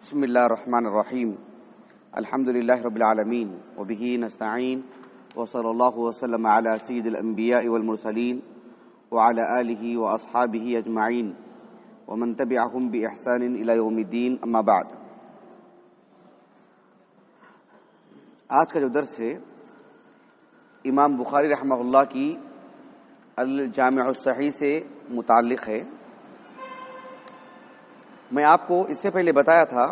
بسم اللہ الرحمن الرحیم الحمد للہ رب العالمین وبہ نستعین وصلی اللہ وسلم علی سید الانبیاء والمرسلین وعلی آلہ واصحابہ اجمعین ومن تبعہم بإحسان الی یوم الدین اما بعد۔ آج کا جو درس ہے امام بخاری رحمہ اللہ کی الجامع الصحیح سے متعلق ہے۔ میں آپ کو اس سے پہلے بتایا تھا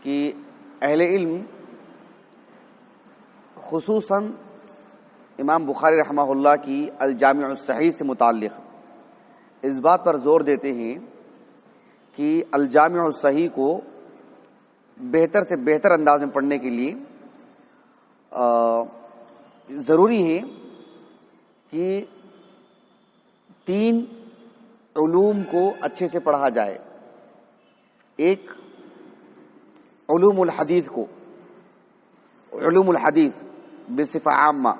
کہ اہل علم خصوصاً امام بخاری رحمہ اللہ کی الجامع الصحیح سے متعلق اس بات پر زور دیتے ہیں کہ الجامع الصحیح کو بہتر سے بہتر انداز میں پڑھنے کے لیے ضروری ہے کہ 3 علوم کو اچھے سے پڑھا جائے۔ ایک علوم الحدیث کو، علوم الحدیث بصفہ عامہ،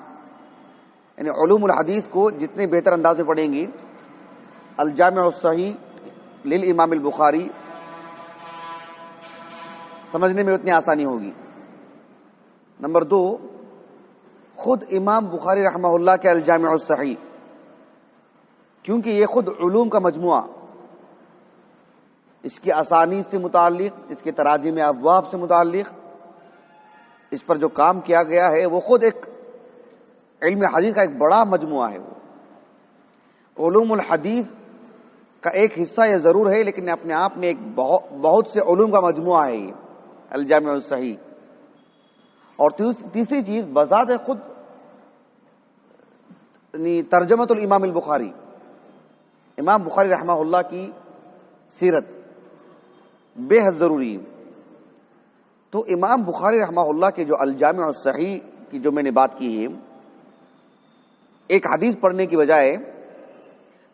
یعنی علوم الحدیث کو جتنے بہتر انداز میں پڑھیں گی الجامع الصحیح للامام البخاری سمجھنے میں اتنی آسانی ہوگی۔ نمبر 2، خود امام بخاری رحمہ اللہ کے الجامع الصحیح، کیونکہ یہ خود علوم کا مجموعہ، اس کی اسانید سے متعلق، اس کے تراجم ابواب سے متعلق اس پر جو کام کیا گیا ہے وہ خود ایک علم حدیث کا ایک بڑا مجموعہ ہے۔ وہ علوم الحدیث کا ایک حصہ یہ ضرور ہے، لیکن اپنے آپ میں ایک بہت سے علوم کا مجموعہ ہے یہ الجامع الصحیح۔ اور تیسری چیز بذات خود ترجمۃ الامام البخاری، امام بخاری رحمہ اللہ کی سیرت بے حد ضروری ہے۔ تو امام بخاری رحمہ اللہ کے جو الجامع الصحیح کی جو میں نے بات کی ہے، ایک حدیث پڑھنے کی بجائے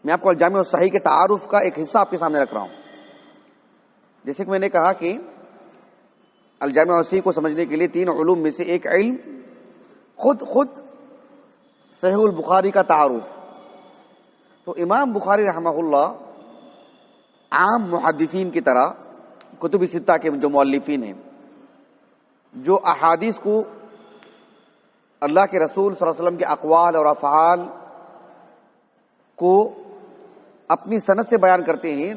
میں آپ کو الجامع الصحیح کے تعارف کا ایک حصہ آپ کے سامنے رکھ رہا ہوں۔ جیسے کہ میں نے کہا کہ الجامع الصحیح کو سمجھنے کے لیے 3 علوم میں سے ایک علم خود صحیح البخاری کا تعارف۔ تو امام بخاری رحمہ اللہ عام محدثین کی طرح کتب ستہ کے جو مؤلفین ہیں، جو احادیث کو اللہ کے رسول صلی اللہ علیہ وسلم کے اقوال اور افعال کو اپنی سند سے بیان کرتے ہیں،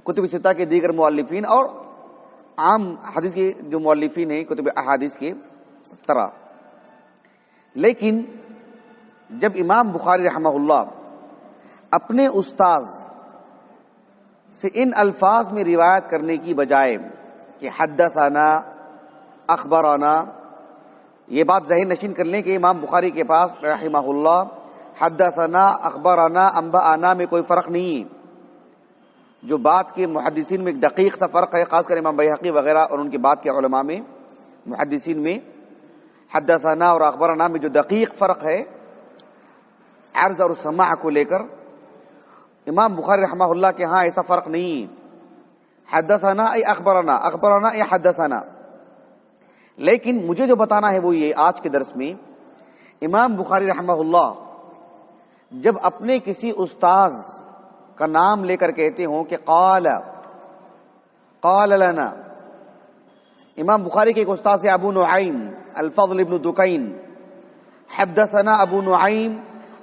کتب ستہ کے دیگر مؤلفین اور عام حدیث کے جو مؤلفین ہیں کتب احادیث کے طرح، لیکن جب امام بخاری رحمہ اللہ اپنے استاذ سے ان الفاظ میں روایت کرنے کی بجائے کہ حدثنا اخبرنا، یہ بات ذہن نشین کر لیں کہ امام بخاری کے پاس رحمہ اللہ حدثنا اخبرنا انبانا میں کوئی فرق نہیں ہے۔ جو بات کے محدثین میں ایک دقیق سا فرق ہے، خاص کر امام بیہقی وغیرہ اور ان کے بعد کے علماء میں محدثین میں حدثنا اور اخبرنا میں جو دقیق فرق ہے عرض اور سماع کو لے کر، امام بخاری رحمہ اللہ کے ہاں ایسا فرق نہیں، حدثنا ای اخبرنا، اخبرنا ای حدثنا۔ لیکن مجھے جو بتانا ہے وہ یہ آج کے درس میں، امام بخاری رحمہ اللہ جب اپنے کسی استاذ کا نام لے کر کہتے ہوں کہ قال لنا، امام بخاری کے ایک استاذ ہے ابو نعیم الفضل ابن دکین، حدثنا ابو نعیم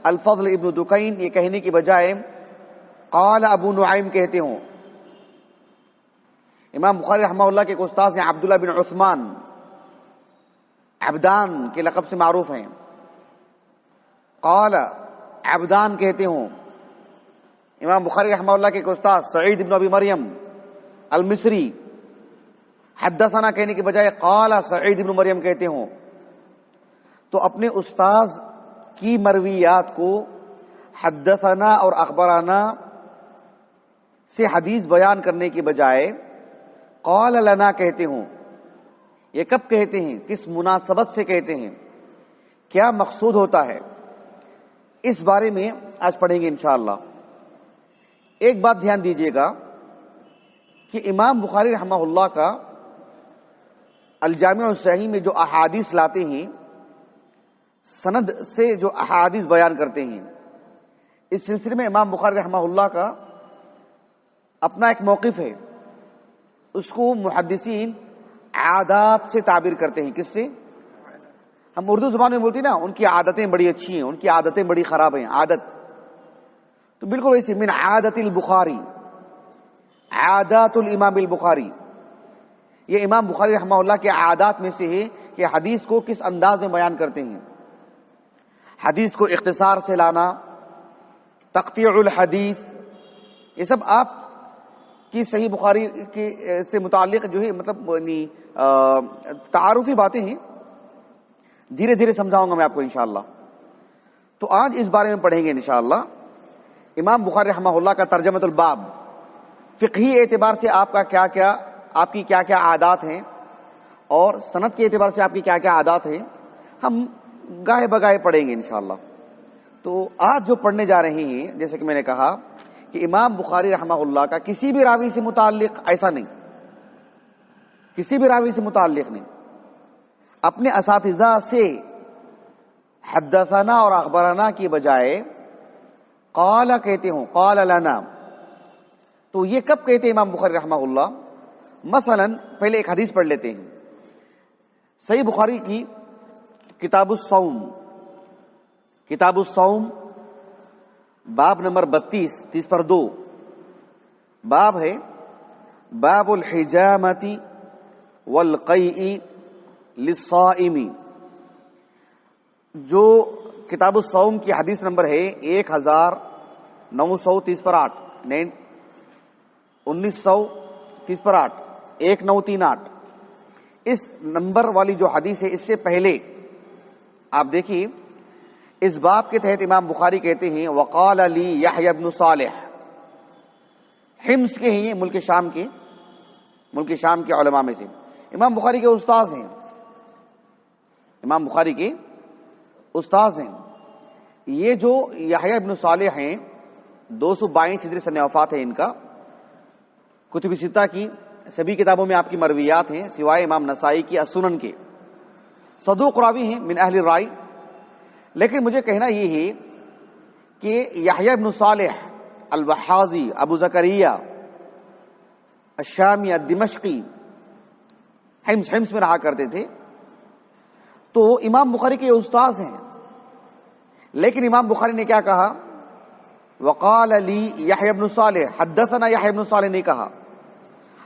الفضل ابن دکین، یہ کہنے کی بجائے قال ابو نعیم کہتے ہوں۔ امام بخاری رحمہ اللہ کے ایک استاذ ہیں عبداللہ بن عثمان، عبدان کے لقب سے معروف ہیں، قال عبدان کہتے ہوں۔ امام بخاری رحمہ اللہ کے ایک استاذ سعید بن ابی مریم المصری، حدثنا کہنے کی بجائے قال سعید بن مریم کہتے ہوں۔ تو اپنے استاذ کی مرویات کو حدثنا اور اخبرنا سے حدیث بیان کرنے کی بجائے قال لنا کہتے ہوں۔ یہ کب کہتے ہیں، کس مناسبت سے کہتے ہیں، کیا مقصود ہوتا ہے، اس بارے میں آج پڑھیں گے انشاءاللہ۔ ایک بات دھیان دیجیے گا کہ امام بخاری رحمہ اللہ کا الجامع الصحیح میں جو احادیث لاتے ہیں، سند سے جو احادیث بیان کرتے ہیں، اس سلسلے میں امام بخاری رحمہ اللہ کا اپنا ایک موقف ہے، اس کو محدثین عادات سے تعبیر کرتے ہیں. کس سے؟ ہم اردو زبان میں بولتے ہیں نا ان کی عادتیں بڑی اچھی ہیں، ان کی عادتیں بڑی خراب ہیں. عادت تو بالکل ویسے من عادت البخاری، عادات الامام البخاری، یہ امام بخاری رحمہ اللہ کے عادات میں سے ہے کہ حدیث کو کس انداز میں بیان کرتے ہیں. حدیث کو اختصار سے لانا، تقطیع الحدیث، یہ سب آپ کی صحیح بخاری کے سے متعلق جو ہے مطلب تعارفی باتیں ہیں. دھیرے دھیرے سمجھاؤں گا میں آپ کو انشاءاللہ. تو آج اس بارے میں پڑھیں گے انشاءاللہ امام بخاری رحمہ اللہ کا ترجمۃ الباب. فقہی اعتبار سے آپ کی کیا کیا عادات ہیں اور سند کے اعتبار سے آپ کی کیا کیا عادات ہیں ہم گاہے بگاہے پڑھیں گے انشاءاللہ. تو آج جو پڑھنے جا رہے ہیں جیسے کہ میں نے کہا کہ امام بخاری رحمہ اللہ کا کسی بھی راوی سے متعلق ایسا نہیں، کسی بھی راوی سے متعلق نہیں، اپنے اساتذہ سے حدثنا اور اخبرنا کی بجائے قال کہتے ہوں، قال لنا. تو یہ کب کہتے ہیں امام بخاری رحمہ اللہ؟ مثلا پہلے ایک حدیث پڑھ لیتے ہیں. صحیح بخاری کی کتاب الصوم، کتاب الصوم باب نمبر 32 باب ہے باب الحجامۃ والقیء للصائم. جو کتاب الصوم کی حدیث نمبر ہے 1930/8 1930/8 1938. اس نمبر والی جو حدیث ہے اس سے پہلے آپ دیکھیے اس باب کے تحت امام بخاری کہتے ہیں وقال لی یحییٰ بن صالح. حمص کے ہیں، ملک شام کے علماء میں سے امام بخاری کے استاذ ہیں، امام بخاری کے استاذ ہیں. یہ جو یحییٰ بن صالح ہیں 222 ہجری سن وفات ہے ان کا. کتب ستہ کی سبھی کتابوں میں آپ کی مرویات ہیں سوائے امام نسائی کی السنن کے. صدوق راوی ہیں من اہل الرائے. لیکن مجھے کہنا یہ ہے کہ یحییٰ بن صالح الوحاضی ابو زکریا الشامی الدمشقی حمص میں رہا کرتے تھے، تو امام بخاری کے استاذ ہیں. لیکن امام بخاری نے کیا کہا؟ وقال لی یحییٰ بن صالح، حدثنا یحییٰ بن صالح نہیں کہا،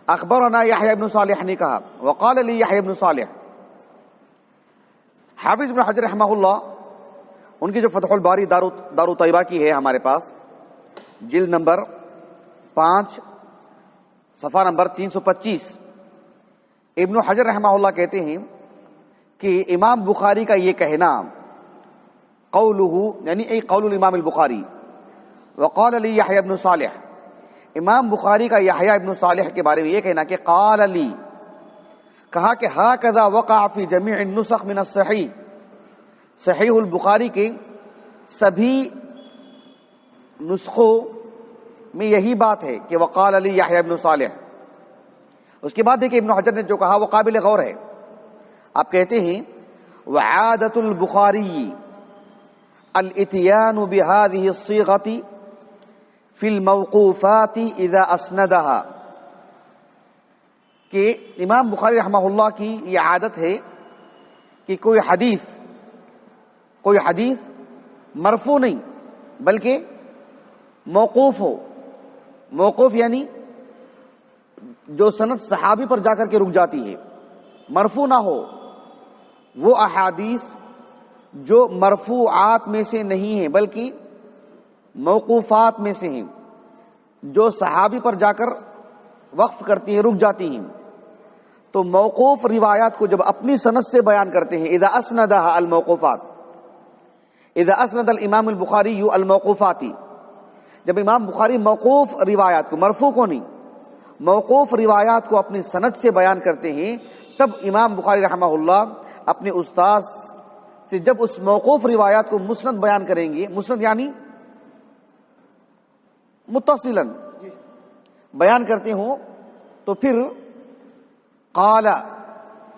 اخبرنا یحییٰ بن صالح نہیں کہا، وقال لی یحییٰ بن صالح. حافظ ابن حجر رحمہ اللہ ان کی جو فتح الباری دار طیبہ کی ہے ہمارے پاس، جلد نمبر 5 صفحہ نمبر 325، ابن حجر رحمہ اللہ کہتے ہیں کہ امام بخاری کا یہ کہنا قولہ یعنی ای قول الامام البخاری وقال لی یحییٰ بن صالح، امام بخاری کا یحییٰ بن صالح کے بارے میں یہ کہنا کہ قال لی، کہا کہ ہاکذا وقع فی جمیع النسخ من الصحیح، صحیح البخاری کے سبھی نسخوں میں یہی بات ہے کہ وقال علی یحییٰ بن صالح. اس کے بعد دیکھیں ابن حجر نے جو کہا وہ قابل غور ہے. آپ کہتے ہیں وعادت البخاری الاتیان بهذه الصیغة فی الموقوفات اذا اسندها، کہ امام بخاری رحمہ اللہ کی یہ عادت ہے کہ کوئی حدیث مرفوع نہیں بلکہ موقوف ہو. موقوف یعنی جو سند صحابی پر جا کر کے رک جاتی ہے، مرفوع نہ ہو. وہ احادیث جو مرفوعات میں سے نہیں ہیں بلکہ موقوفات میں سے ہیں، جو صحابی پر جا کر وقف کرتی ہیں، رک جاتی ہیں. تو موقوف روایات کو جب اپنی سند سے بیان کرتے ہیں، اذا اسندها الموقوفات، اذا اسند الامام البخاری الموقوفاتی، جب امام بخاری موقوف روایات کو، مرفوع کو نہیں، موقوف روایات کو اپنی سند سے بیان کرتے ہیں، تب امام بخاری رحمہ اللہ اپنے استاذ سے جب اس موقوف روایات کو مسند بیان کریں گے، مسند یعنی متصلاً بیان کرتے ہوں، تو پھر قال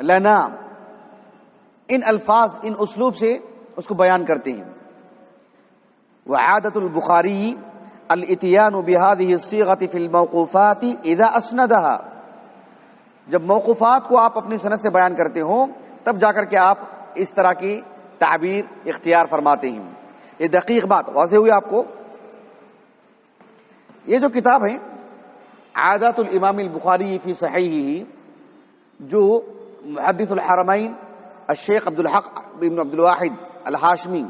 لنا ان الفاظ، ان اسلوب سے اس کو بیان کرتے ہیں. وعادت البخاری الاتیان بهذه الصیغة فی الموقوفات اذا اسندها، جب موقوفات کو آپ اپنی سند سے بیان کرتے ہو تب جا کر کے آپ اس طرح کی تعبیر اختیار فرماتے ہیں. یہ دقیق بات واضح ہوئی آپ کو. یہ جو کتاب ہے عادات الامام البخاری فی صحیحہ، جو محدث الحرمین الشیخ عبدالحق بن عبد الواحد الہاشمی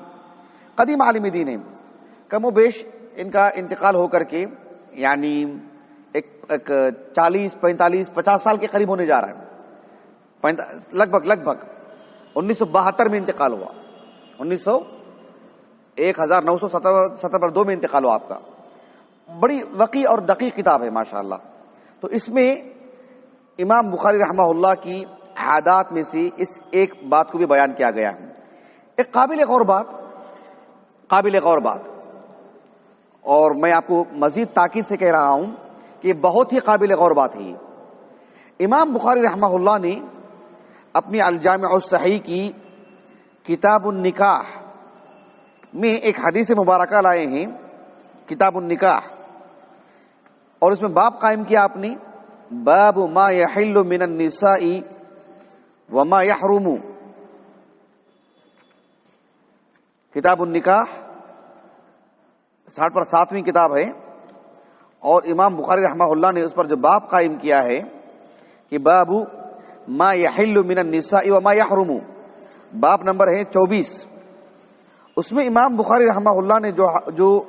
قدیم عالم دین ہیں، کم و بیش ان کا انتقال ہو کر کے یعنی ایک 40 45 50 سال کے قریب ہونے جا رہا ہے. لگ بھگ 1972 میں انتقال ہوا. 1972 میں انتقال ہوا آپ کا. بڑی وقی اور دقیق کتاب ہے ماشاءاللہ. تو اس میں امام بخاری رحمہ اللہ کی عادات میں سے اس ایک بات کو بھی بیان کیا گیا ہے. ایک قابل غور بات اور میں آپ کو مزید تاکید سے کہہ رہا ہوں کہ بہت ہی قابل غور بات ہے. امام بخاری رحمہ اللہ نے اپنی الجامع الصحیح کی کتاب النکاح میں ایک حدیث مبارکہ لائے ہیں، کتاب النکاح، اور اس میں باب قائم کیا آپ نے، باب ما یحل من النساء وما یحرم. کتاب النکاح 7ویں کتاب ہے، اور امام بخاری رحمہ اللہ نے اس پر جو باب قائم کیا ہے کہ باب ما یحل من النساء وما یحرم، باب نمبر ہے 24. اس میں امام بخاری رحمہ اللہ نے جو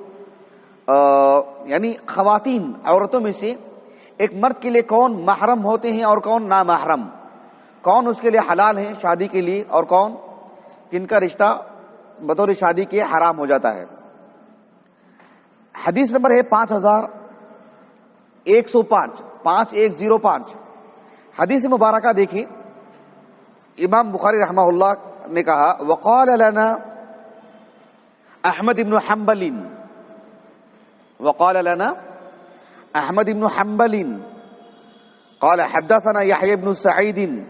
یعنی خواتین عورتوں میں سے ایک مرد کے لیے کون محرم ہوتے ہیں اور کون نامحرم، کون اس کے لیے حلال ہیں شادی کے لیے اور کون کن کا رشتہ بطور شادی کے حرام ہو جاتا ہے. حدیث نمبر ہے 5105. حدیث مبارکہ دیکھیں، امام بخاری رحمہ اللہ نے کہا وقال لنا احمد بن حنبل قال حدثنا يحيى بن سعيد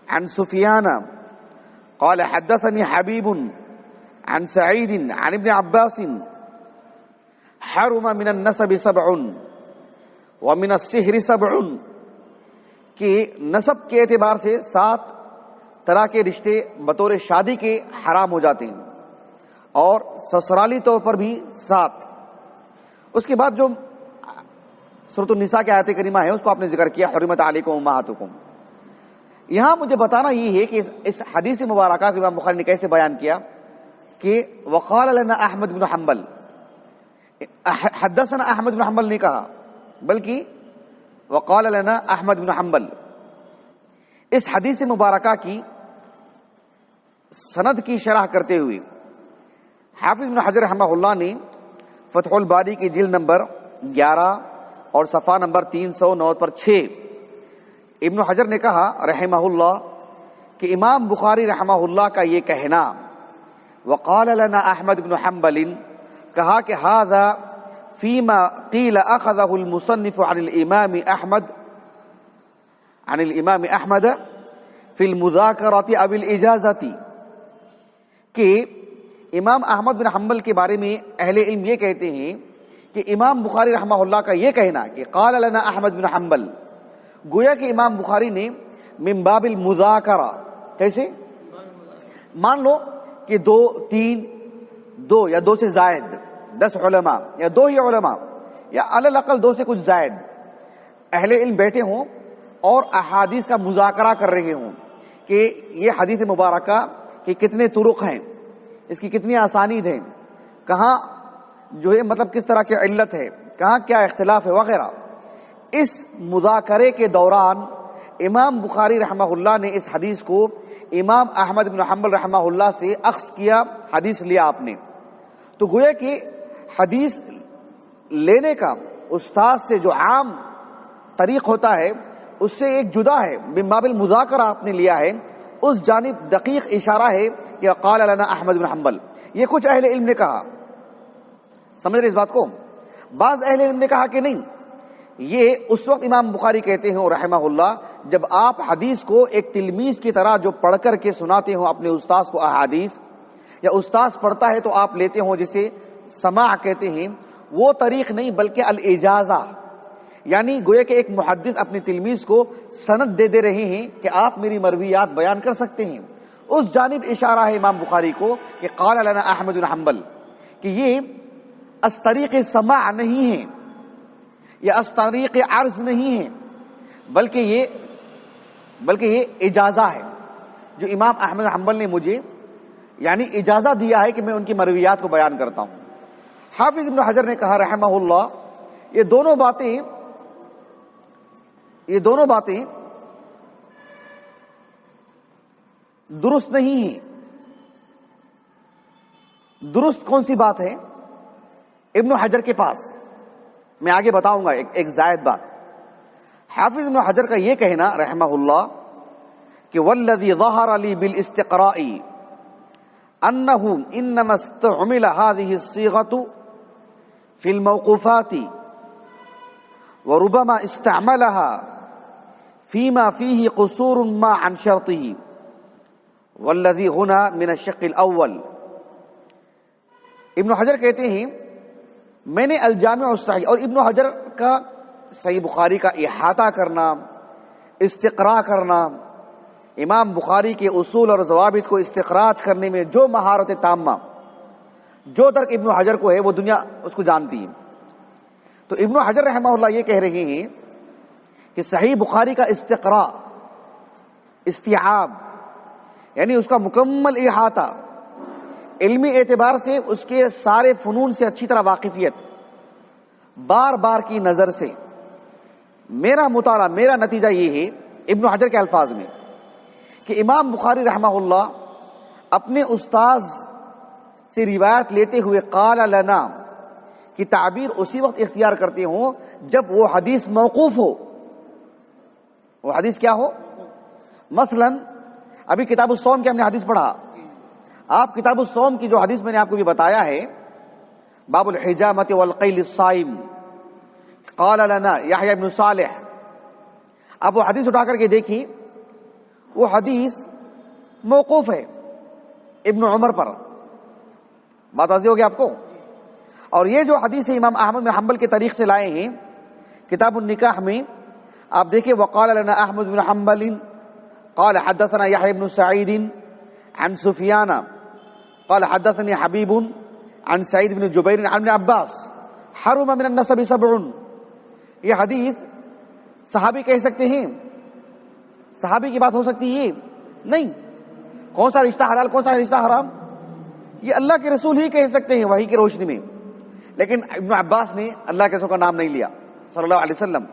عن سفيان قال حدثني حبيب عن سعيد عن ابن عباس حرم من النسب 7 ومن السحر 7، کہ نسب کے اعتبار سے 7 طرح کے رشتے بطور شادی کے حرام ہو جاتے ہیں، اور سسرالی طور پر بھی 7. اس کے بعد جو سورۃ النساء کی آیت کریمہ ہے اس کو آپ نے ذکر کیا، حرمت علیکم امہاتکم. یہاں مجھے بتانا یہ ہے کہ اس حدیث مبارکہ کو امام بخاری نے کیسے بیان کیا کہ وقال لنا احمد بن حنبل. حدثنا احمد بن حنبل نہیں کہا بلکہ وقال لنا احمد بن حنبل. اس حدیث مبارکہ کی سند کی شرح کرتے ہوئے حافظ بن حجر رحمہ اللہ نے فتح الباری کی جلد نمبر 11 اور صفحہ نمبر 309 پر 6 ابن حجر نے کہا رحمہ اللہ کہ امام بخاری رحمہ اللہ کا یہ کہنا وقال لنا احمد بن حنبل، کہا کہ ھذا فيما قيل اخذه المصنف عن الامام احمد في المذاكرة او الاجازة، کہ امام احمد بن حنبل کے بارے میں اہل علم یہ کہتے ہیں کہ امام بخاری رحمہ اللہ کا یہ کہنا کہ قال لنا احمد بن حنبل، گویا کہ امام بخاری نے من باب المذاکرہ، کیسے مان لو کہ 2 3 2 یا 2 سے زائد 10 علماء یا 2 ہی علماء یا علی الاقل 2 سے کچھ زائد اہل علم بیٹھے ہوں اور احادیث کا مذاکرہ کر رہے ہوں کہ یہ حدیث مبارکہ کے کتنے طرق ہیں، اس کی کتنی اسانید ہیں، کہاں جو ہے مطلب کس طرح کی علت ہے، کہاں کیا اختلاف ہے وغیرہ. اس مذاکرے کے دوران امام بخاری رحمہ اللہ نے اس حدیث کو امام احمد بن حنبل رحمہ اللہ سے اخذ کیا، حدیث لیا آپ نے. تو گویا کہ حدیث لینے کا استاد سے جو عام طریق ہوتا ہے اس سے ایک جدا ہے، من باب المذاکرہ آپ نے لیا ہے، اس جانب دقیق اشارہ ہے کہ قال لنا احمد بن حنبل. یہ کچھ اہل علم نے کہا، سمجھ رہے اس بات کو. بعض اہل علم نے کہا کہ نہیں، یہ اس وقت امام بخاری کہتے ہیں رحمہ اللہ جب آپ حدیث کو ایک تلمیذ کی طرح جو پڑھ کر کے سناتے ہوں اپنے استاذ کو احادیث، یا استاذ پڑھتا ہے تو آپ لیتے ہوں جسے سماع کہتے ہیں، وہ طریق نہیں بلکہ الاجازہ. یعنی گویا کہ ایک محدث اپنے تلمیذ کو سند دے رہے ہیں کہ آپ میری مرویات بیان کر سکتے ہیں. اس جانب اشارہ ہے امام بخاری کو کہ قال لنا احمد بن حنبل، کہ یہ از طریق سماع نہیں ہے یا از طریق عرض نہیں ہے، بلکہ یہ اجازہ ہے جو امام احمد حنبل نے مجھے یعنی اجازہ دیا ہے کہ میں ان کی مرویات کو بیان کرتا ہوں. حافظ ابن حجر نے کہا رحمہ اللہ یہ دونوں باتیں درست نہیں ہیں. درست کون سی بات ہے؟ ابن حجر کے پاس میں آگے بتاؤں گا ایک زائد بات. حافظ ابن حجر کا یہ کہنا رحمہ اللہ کہ والذی ظہر لی بالاستقراء انہ انما استعمل هذه الصيغة في الموقوفات وربما استعملها فيما فيه قصور ما عن شرطه والذي هنا من الشق الاول. ابن حجر کہتے ہیں میں نے الجامع الصحیح، اور ابن حجر کا صحیح بخاری کا احاطہ کرنا، استقراء کرنا، امام بخاری کے اصول اور ضوابط کو استخراج کرنے میں جو مہارت تامہ، جو درک ابن حجر کو ہے وہ دنیا اس کو جانتی ہے. تو ابن حجر رحمہ اللہ یہ کہہ رہے ہیں کہ صحیح بخاری کا استقراء، استیعاب، یعنی اس کا مکمل احاطہ، علمی اعتبار سے اس کے سارے فنون سے اچھی طرح واقفیت، بار بار کی نظر سے میرا مطالعہ، میرا نتیجہ یہ ہے ابن حجر کے الفاظ میں کہ امام بخاری رحمہ اللہ اپنے استاذ سے روایت لیتے ہوئے قال لنا کی تعبیر اسی وقت اختیار کرتے ہوں جب وہ حدیث موقوف ہو. وہ حدیث کیا ہو؟ مثلا ابھی کتاب الصوم کی ہم نے حدیث پڑھا. آپ کتاب الصوم کی جو حدیث میں نے آپ کو بھی بتایا ہے، باب الحجامۃ والقیل الصائم، قال لنا یحییٰ بن صالح، آپ وہ حدیث اٹھا کر کے دیکھیے، وہ حدیث موقوف ہے ابن عمر پر. بات واضح ہوگی آپ کو. اور یہ جو حدیث امام احمد بن حنبل کے طریق سے لائے ہیں کتاب النکاح میں، آپ دیکھیں وقال لنا احمد بن حنبل قال حدثنا يحيى بن سعيد عن سفيان قال حدثني حبيب عن سعيد بن جبير عن ابن عباس حرم من النسب 7. یہ حدیث صحابی کہہ سکتے ہیں؟ صحابی کی بات ہو سکتی ہے؟ نہیں. کون سا رشتہ حلال، کون سا رشتہ حرام، یہ اللہ کے رسول ہی کہہ سکتے ہیں وحی کی روشنی میں. لیکن ابن عباس نے اللہ کے رسول کا نام نہیں لیا صلی اللہ علیہ وسلم.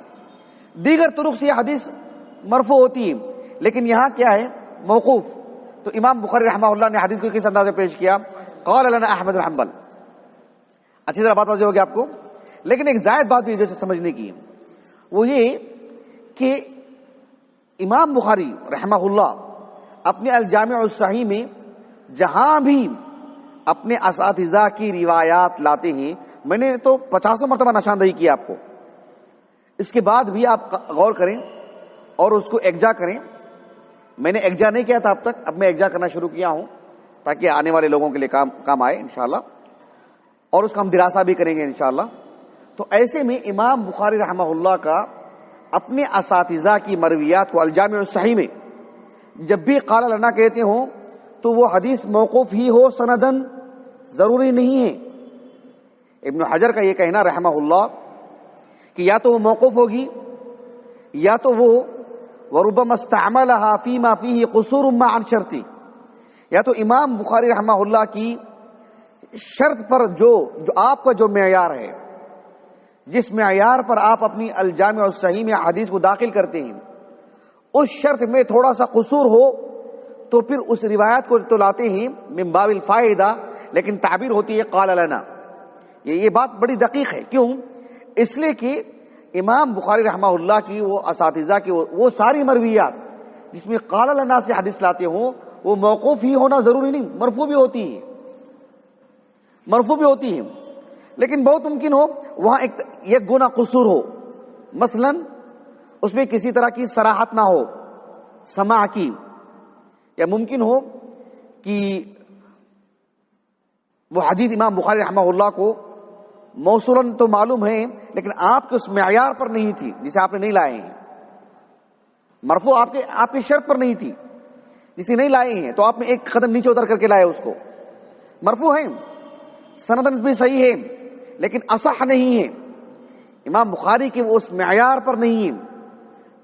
دیگر طرق سے یہ حدیث مرفوع ہوتی ہے، لیکن یہاں کیا ہے؟ موقوف. تو امام بخاری رحمہ اللہ نے حدیث کو کس انداز میں پیش کیا؟ قال لنا احمد بن حنبل. اچھی طرح بات واضح ہوگی آپ کو. لیکن ایک زائد بات بھی جو سمجھنے کی ہے وہ یہ کہ امام بخاری رحمہ اللہ اپنے الجامع الصحیح میں جہاں بھی اپنے اساتذہ کی روایات لاتے ہیں، میں نے تو 50 مرتبہ نشاندہی کی آپ کو، اس کے بعد بھی آپ غور کریں اور اس کو ایکجا کریں. میں نے ایکجا نہیں کیا تھا اب تک، اب میں ایکجا کرنا شروع کیا ہوں تاکہ آنے والے لوگوں کے لیے کام آئے انشاءاللہ، اور اس کا ہم دراسہ بھی کریں گے انشاءاللہ. تو ایسے میں امام بخاری رحمہ اللہ کا اپنے اساتذہ کی مرویات کو الجامع الصحیح میں جب بھی قال لنا کہتے ہوں تو وہ حدیث موقوف ہی ہو سندن، ضروری نہیں ہے. ابن حجر کا یہ کہنا رحمہ اللہ کہ یا تو وہ موقوف ہوگی یا تو وہ وربما استعملها فيما فيه قصور ما عن شرطی، یا تو امام بخاری رحمہ اللہ کی شرط پر جو آپ کا جو معیار ہے، جس معیار پر آپ اپنی الجامع الصحیح میں حدیث کو داخل کرتے ہیں، اس شرط میں تھوڑا سا قصور ہو تو پھر اس روایت کو تو لاتے ہیں من باب الفائدہ، لیکن تعبیر ہوتی ہے قال لنا. یہ بات بڑی دقیق ہے. کیوں؟ اس لیے کہ امام بخاری رحمہ اللہ کی وہ اساتذہ کی وہ ساری مرویات جس میں قال لنا سے حدیث لاتے ہوں وہ موقوف ہی ہونا ضروری نہیں، مرفوع بھی ہوتی ہے. لیکن بہت ممکن ہو وہاں ایک گنا قصور ہو، مثلا اس میں کسی طرح کی صراحت نہ ہو سماع کی، یا ممکن ہو کہ وہ حدیث امام بخاری رحمہ اللہ کو موصولاً تو معلوم ہے لیکن آپ کے اس معیار پر نہیں تھی جسے آپ نے نہیں لائے ہیں. مرفوع آپ کی شرط پر نہیں تھی جسے نہیں لائے ہیں تو آپ نے ایک قدم نیچے اتر کر کے لائے اس کو. مرفوع ہے، سندن بھی صحیح ہے لیکن اصح نہیں ہے. امام بخاری کے وہ اس معیار پر نہیں ہے.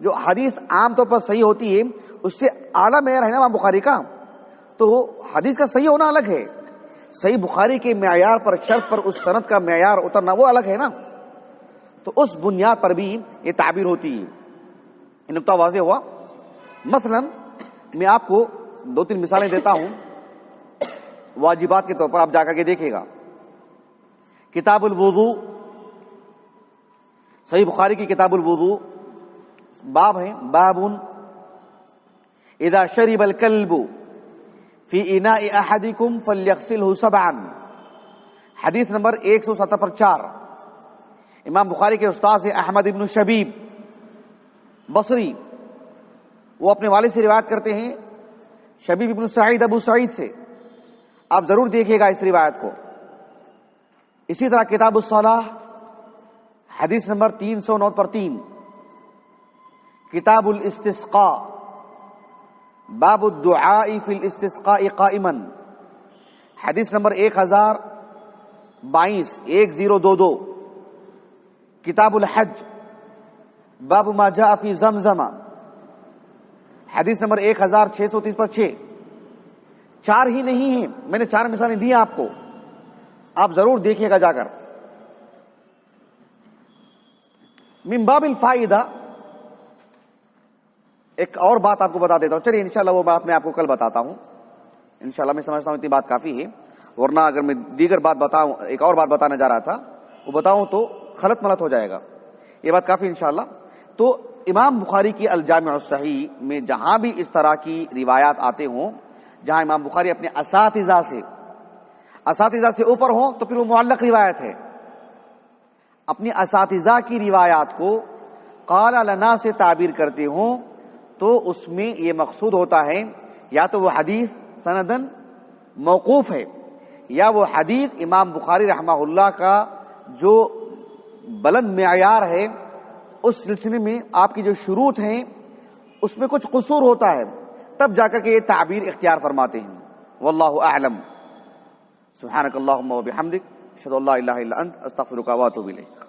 جو حدیث عام طور پر صحیح ہوتی ہے اس سے اعلیٰ معیار ہے نا امام بخاری کا. تو حدیث کا صحیح ہونا الگ ہے، صحیح بخاری کے معیار پر شرط پر اس سند کا معیار اترنا وہ الگ ہے نا. تو اس بنیاد پر بھی یہ تعبیر ہوتی ہے. یہ نقطہ واضح ہوا. مثلا میں آپ کو 2-3 مثالیں دیتا ہوں واجبات کے طور پر، آپ جا کر کے دیکھیے گا. کتاب الوضو، صحیح بخاری کی کتاب الوضو باب ہے، باب اذا شرب الكلب فی اناء احدکم فلیغسلہ 7. حدیث نمبر 170 پر 4. امام بخاری کے استاد احمد ابن شبیب بصری، وہ اپنے والد سے روایت کرتے ہیں، شبیب ابن سعید ابو سعید سے. آپ ضرور دیکھیے گا اس روایت کو. اسی طرح کتاب الصلاح حدیث نمبر 309 پر 3. کتاب الاستسقاء باب الدعاء فی الاستسقاء قائما حدیث نمبر 1022. کتاب الحج باب ما جاء فی زمزم حدیث نمبر 1630 پر 6. 4 ہی نہیں ہیں، میں نے 4 مثالیں دی ہیں آپ کو، آپ ضرور دیکھیے گا جا کر. من باب الفائدہ ایک اور بات آپ کو بتا دیتا ہوں. چلیے انشاءاللہ وہ بات میں آپ کو کل بتاتا ہوں. انشاءاللہ میں سمجھتا ہوں اتنی بات کافی ہے، ورنہ اگر میں دیگر بات بتاؤں، ایک اور بات بتانے جا رہا تھا وہ بتاؤں تو خلط ملط ہو جائے گا. یہ بات کافی انشاءاللہ. تو امام بخاری کی الجامع الصحیح میں جہاں بھی اس طرح کی روایات آتے ہوں، جہاں امام بخاری اپنے اساتذہ سے اوپر ہوں تو پھر وہ معلق روایت ہے. اپنی اساتذہ کی روایات کو قال لنا سے تعبیر کرتے ہوں تو اس میں یہ مقصود ہوتا ہے یا تو وہ حدیث سندن موقوف ہے یا وہ حدیث امام بخاری رحمہ اللہ کا جو بلند معیار ہے اس سلسلے میں آپ کی جو شروط ہیں اس میں کچھ قصور ہوتا ہے، تب جا کر کے یہ تعبیر اختیار فرماتے ہیں. واللہ اعلم. سبحانک اللہم و بحمدک اشہد ان لا الہ الا انت استغفرک و اتوب الیک.